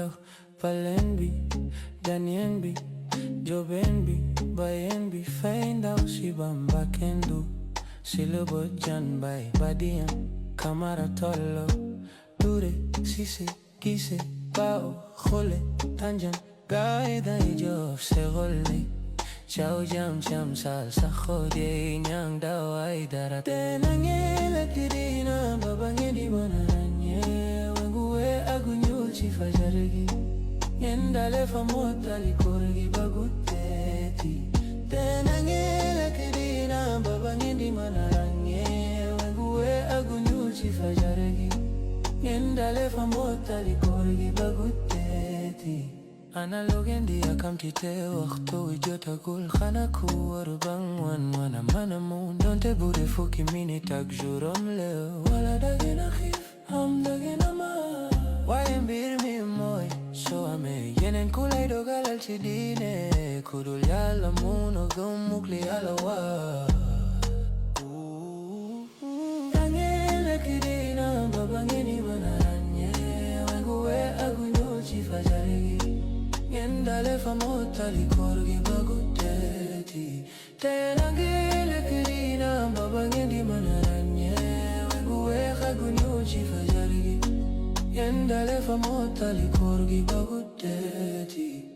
leo Palenbi, Danienbi, Jobenbi, Bayenbi, Feinda Shibamba Kendu, Silobo Janbai, Badian, Kamara Tolo, Dure, Sise, Kise, Bao, Jole, Tanjan, Gaida Ijof, Segole, Chao Jam Cham Salsa Jode, Nyang Dawai Dara Tenangele Kirina, Babangedi Bananye, Wengue Agunyu Chifajaregi, Yendale Famota Likorgi Baguteti. Tenangele Kirina, Babangedi Bananye, Wengue Agunyu Chifajaregi, Yendale Famota Likorgi Baguteti. Analogendi akamtite wakto ijota kul khana kuwar bang wan mana mun donte bude fuki mini tak jurom leo wala dagena khif ham dagena ma wayembir mi moy so ame yenen kulay dogal al chidine kudul yala muno gumukli ala wa Dangele kirina babangeni manaranye wenguwe agunyo chifajaregi Yendale famota likorgi baguteti Tenangele kirina babangedi manaranye Wenguwe kagunyo chifajarigi Yendale famota likorgi baguteti